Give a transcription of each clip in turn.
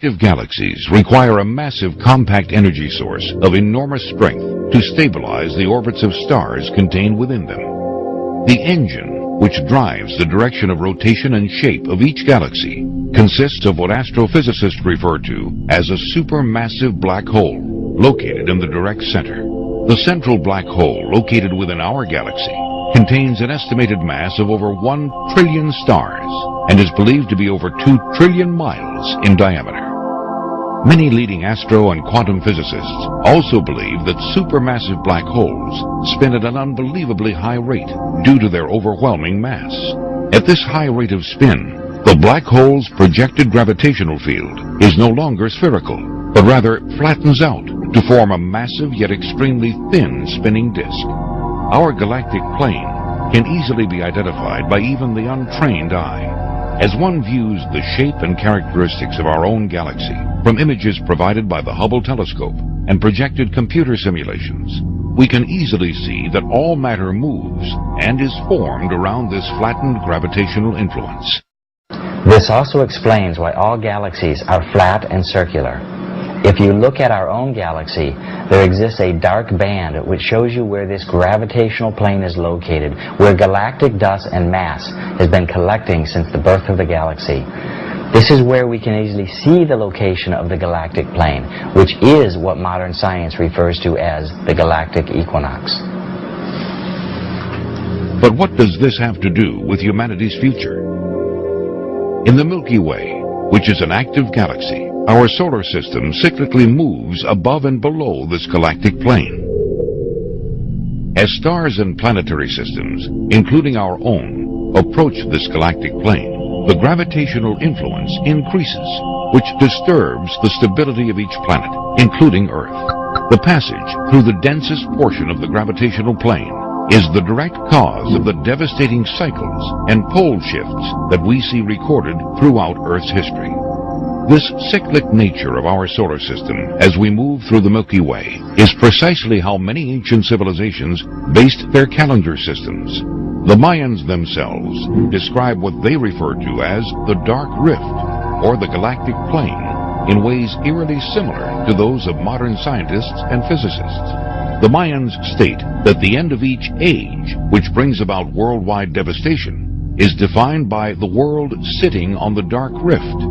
Active galaxies require a massive compact energy source of enormous strength to stabilize the orbits of stars contained within them. The engine, which drives the direction of rotation and shape of each galaxy, consists of what astrophysicists refer to as a supermassive black hole, located in the direct center. The central black hole, located within our galaxy, contains an estimated mass of over 1 trillion stars and is believed to be over 2 trillion miles in diameter. Many leading astro and quantum physicists also believe that supermassive black holes spin at an unbelievably high rate due to their overwhelming mass. At this high rate of spin, the black hole's projected gravitational field is no longer spherical, but rather flattens out to form a massive yet extremely thin spinning disk. Our galactic plane can easily be identified by even the untrained eye. As one views the shape and characteristics of our own galaxy from images provided by the Hubble telescope and projected computer simulations, we can easily see that all matter moves and is formed around this flattened gravitational influence. This also explains why all galaxies are flat and circular. If you look at our own galaxy, there exists a dark band which shows you where this gravitational plane is located, where galactic dust and mass has been collecting since the birth of the galaxy. This is where we can easily see the location of the galactic plane, which is what modern science refers to as the galactic equinox. But what does this have to do with humanity's future? In the Milky Way, which is an active galaxy, our solar system cyclically moves above and below this galactic plane. As stars and planetary systems, including our own, approach this galactic plane, the gravitational influence increases, which disturbs the stability of each planet, including Earth. The passage through the densest portion of the gravitational plane is the direct cause of the devastating cycles and pole shifts that we see recorded throughout Earth's history. This cyclic nature of our solar system as we move through the Milky Way is precisely how many ancient civilizations based their calendar systems. The Mayans themselves describe what they refer to as the Dark Rift, or the galactic plane, in ways eerily similar to those of modern scientists and physicists. The Mayans state that the end of each age, which brings about worldwide devastation, is defined by the world sitting on the Dark Rift.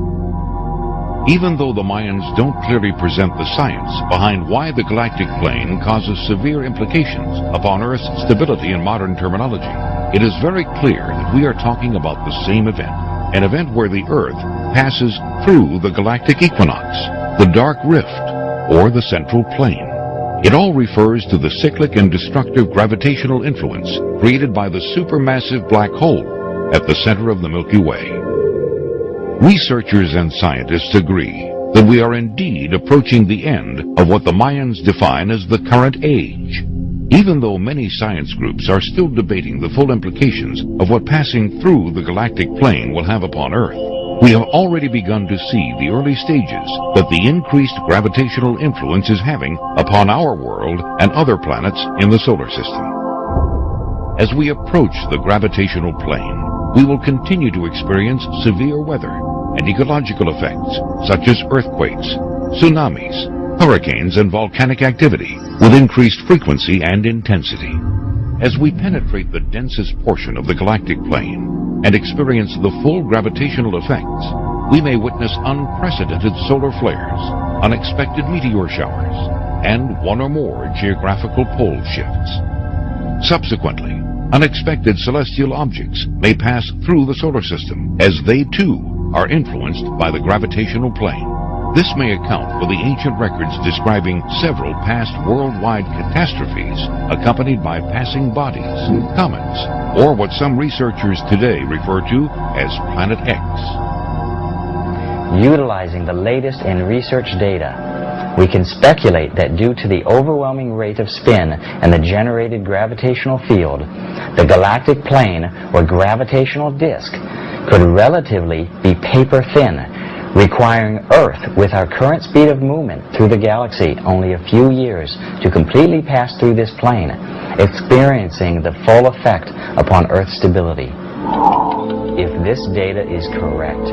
Even though the Mayans don't clearly present the science behind why the galactic plane causes severe implications upon Earth's stability in modern terminology, it is very clear that we are talking about the same event, an event where the Earth passes through the galactic equinox, the Dark Rift, or the central plane. It all refers to the cyclic and destructive gravitational influence created by the supermassive black hole at the center of the Milky Way. Researchers and scientists agree that we are indeed approaching the end of what the Mayans define as the current age. Even though many science groups are still debating the full implications of what passing through the galactic plane will have upon Earth, we have already begun to see the early stages that the increased gravitational influence is having upon our world and other planets in the solar system. As we approach the gravitational plane, we will continue to experience severe weather and ecological effects such as earthquakes, tsunamis, hurricanes, and volcanic activity with increased frequency and intensity. As we penetrate the densest portion of the galactic plane and experience the full gravitational effects, we may witness unprecedented solar flares, unexpected meteor showers, and one or more geographical pole shifts. Subsequently, unexpected celestial objects may pass through the solar system as they too are influenced by the gravitational plane. This may account for the ancient records describing several past worldwide catastrophes accompanied by passing bodies, comets, or what some researchers today refer to as Planet X. Utilizing the latest in research data, we can speculate that due to the overwhelming rate of spin and the generated gravitational field, the galactic plane or gravitational disk could relatively be paper thin, requiring Earth, with our current speed of movement through the galaxy, only a few years to completely pass through this plane, experiencing the full effect upon Earth's stability. If this data is correct,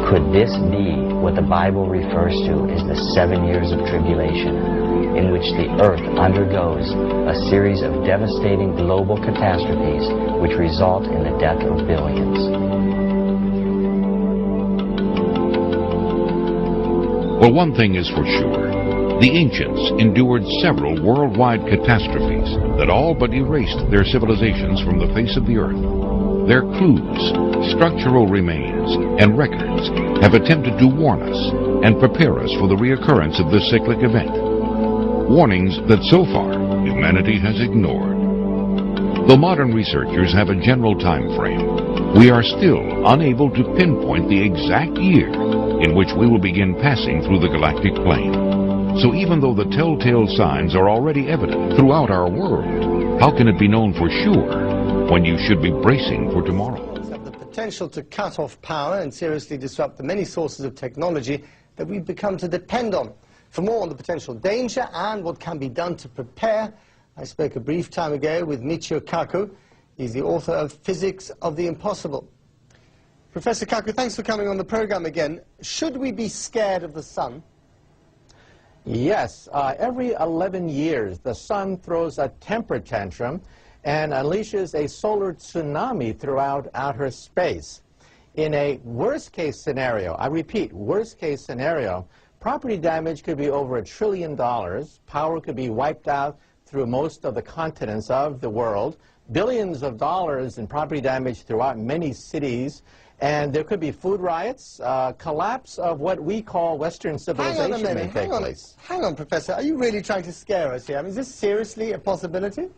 could this be what the Bible refers to as the 7 years of tribulation, in which the earth undergoes a series of devastating global catastrophes which result in the death of billions? Well, one thing is for sure. The ancients endured several worldwide catastrophes that all but erased their civilizations from the face of the earth. Their clues, structural remains, and records have attempted to warn us and prepare us for the reoccurrence of this cyclic event. Warnings that so far humanity has ignored. Though modern researchers have a general time frame, we are still unable to pinpoint the exact year in which we will begin passing through the galactic plane. So even though the telltale signs are already evident throughout our world, how can it be known for sure when you should be bracing for tomorrow? Have the potential to cut off power and seriously disrupt the many sources of technology that we've become to depend on. For more on the potential danger and what can be done to prepare, I spoke a brief time ago with Michio Kaku. He's the author of Physics of the Impossible. Professor Kaku, thanks for coming on the program again. Should we be scared of the sun? Yes, every 11 years the sun throws a temper tantrum and unleashes a solar tsunami throughout outer space. In a worst-case scenario, I repeat, worst-case scenario, property damage could be over $1 trillion, power could be wiped out through most of the continents of the world, billions of dollars in property damage throughout many cities, and there could be food riots, collapse of what we call Western civilization. Hang on a minute, hang on, Professor. Are you really trying to scare us here? I mean, is this seriously a possibility?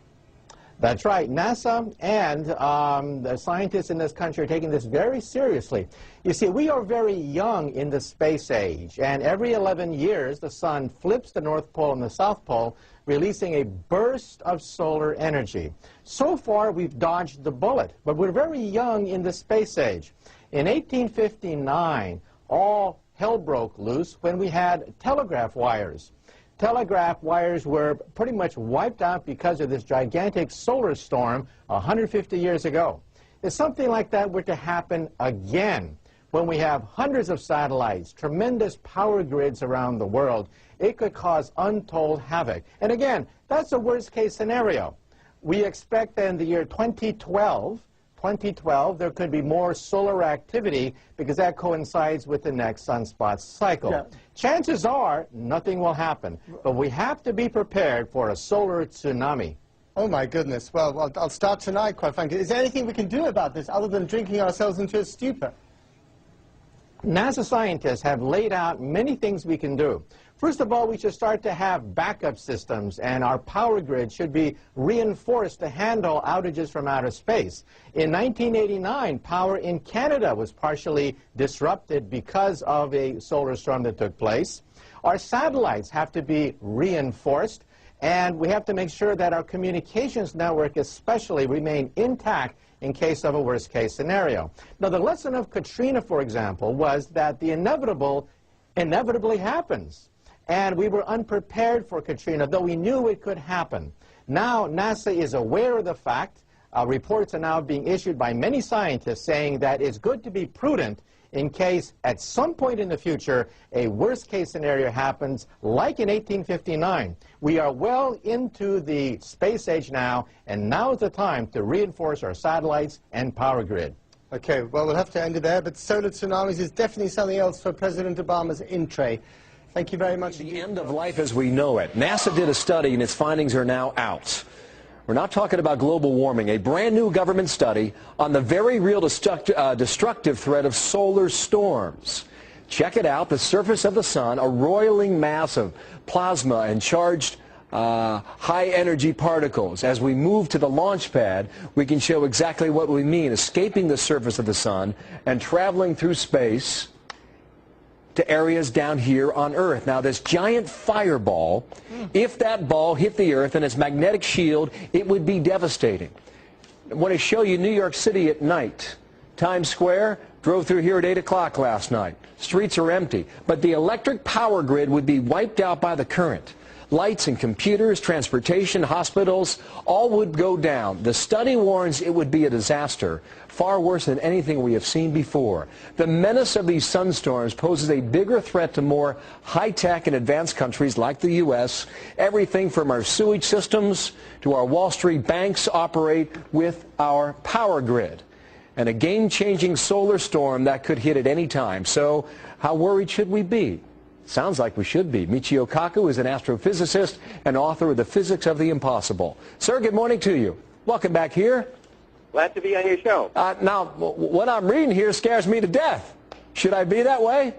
That's right. NASA and the scientists in this country are taking this very seriously. You see, we are very young in the space age, and every 11 years the sun flips the North Pole and the South Pole, releasing a burst of solar energy. So far, we've dodged the bullet, but we're very young in the space age. In 1859, all hell broke loose when we had telegraph wires. Telegraph wires were pretty much wiped out because of this gigantic solar storm 150 years ago. If something like that were to happen again, when we have hundreds of satellites, tremendous power grids around the world, it could cause untold havoc. And again, that's a worst-case scenario. We expect that in the year 2012, there could be more solar activity because that coincides with the next sunspot cycle. Yeah. Chances are nothing will happen, but we have to be prepared for a solar tsunami. Oh my goodness. Well, I'll start tonight, quite frankly. Is there anything we can do about this other than drinking ourselves into a stupor? NASA scientists have laid out many things we can do. First of all, we should start to have backup systems, and our power grid should be reinforced to handle outages from outer space. In 1989, power in Canada was partially disrupted because of a solar storm that took place. Our satellites have to be reinforced, and we have to make sure that our communications network especially remain intact in case of a worst-case scenario. Now, the lesson of Katrina, for example, was that the inevitable inevitably happens. And we were unprepared for Katrina, though we knew it could happen. Now, NASA is aware of the fact. Reports are now being issued by many scientists saying that it's good to be prudent in case at some point in the future a worst-case scenario happens, like in 1859. We are well into the space age now, and now is the time to reinforce our satellites and power grid. Okay, well, we'll have to end it there, but solar tsunamis is definitely something else for President Obama's in-tray. Thank you very much. The end of life as we know it. NASA did a study, and its findings are now out. We're not talking about global warming, a brand new government study on the very real destructive threat of solar storms. Check it out, the surface of the sun, a roiling mass of plasma and charged high-energy particles. As we move to the launch pad, we can show exactly what we mean, escaping the surface of the sun and traveling through space to areas down here on Earth. Now, this giant fireball, if that ball hit the Earth and its magnetic shield, it would be devastating. I want to show you New York City at night. Times Square, drove through here at 8 o'clock last night. Streets are empty, but the electric power grid would be wiped out by the current. Lights and computers, transportation, hospitals, all would go down. The study warns it would be a disaster, far worse than anything we have seen before. The menace of these sunstorms poses a bigger threat to more high-tech and advanced countries like the U.S. Everything from our sewage systems to our Wall Street banks operate with our power grid. And a game-changing solar storm that could hit at any time. So how worried should we be? Sounds like we should be. Michio Kaku is an astrophysicist and author of The Physics of the Impossible. Sir, good morning to you. Welcome back here. Glad to be on your show. Now, what I'm reading here scares me to death. Should I be that way?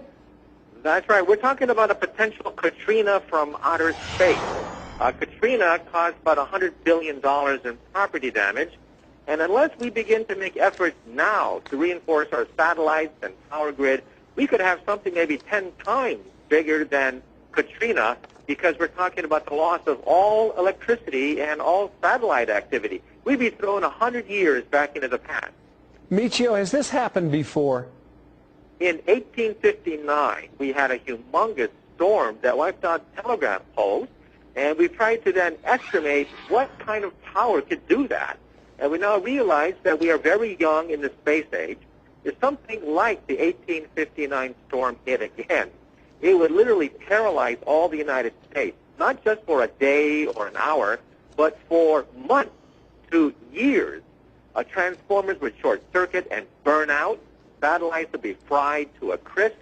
That's right. We're talking about a potential Katrina from outer space. Katrina caused about $100 billion in property damage. And unless we begin to make efforts now to reinforce our satellites and power grid, we could have something maybe 10 times bigger than Katrina, because we're talking about the loss of all electricity and all satellite activity. We'd be thrown 100 years back into the past. Michio, has this happened before? In 1859, we had a humongous storm that wiped out telegraph poles, and we tried to then estimate what kind of power could do that. And we now realize that we are very young in the space age. If something like the 1859 storm hit again, it would literally paralyze all the United States, not just for a day or an hour, but for months to years. Transformers would short circuit and burn out. Satellites would be fried to a crisp.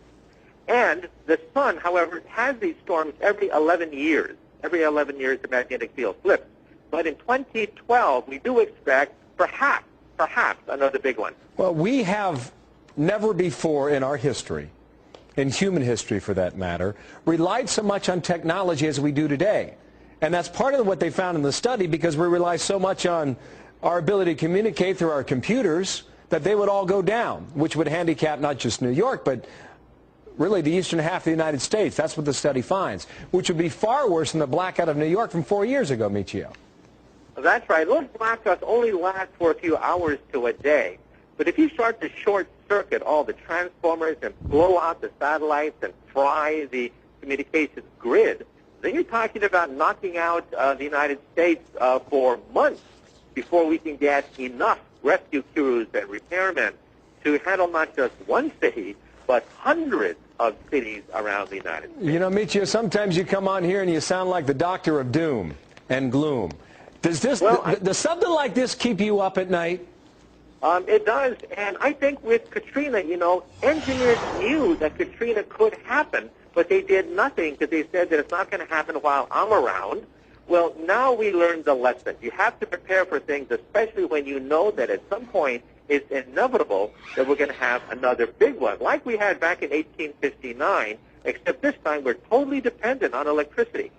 And the sun, however, has these storms every 11 years. Every 11 years, the magnetic field flips. But in 2012, we do expect perhaps another big one. Well, we have never before in our history, in human history for that matter, relied so much on technology as we do today. And that's part of what they found in the study, because we rely so much on our ability to communicate through our computers that they would all go down, which would handicap not just New York, but really the eastern half of the United States. That's what the study finds, which would be far worse than the blackout of New York from 4 years ago, Michio. That's right. Those blackouts only last for a few hours to a day. But if you start to short-circuit all the transformers and blow out the satellites and fry the communications grid, then you're talking about knocking out the United States for months before we can get enough rescue crews and repairmen to handle not just one city, but hundreds of cities around the United States. You know, Michio, sometimes you come on here and you sound like the doctor of doom and gloom. Does something like this keep you up at night? It does, and I think with Katrina, you know, engineers knew that Katrina could happen, but they did nothing because they said that it's not going to happen while I'm around. Well, now we learned the lesson. You have to prepare for things, especially when you know that at some point it's inevitable that we're going to have another big one, like we had back in 1859, except this time we're totally dependent on electricity.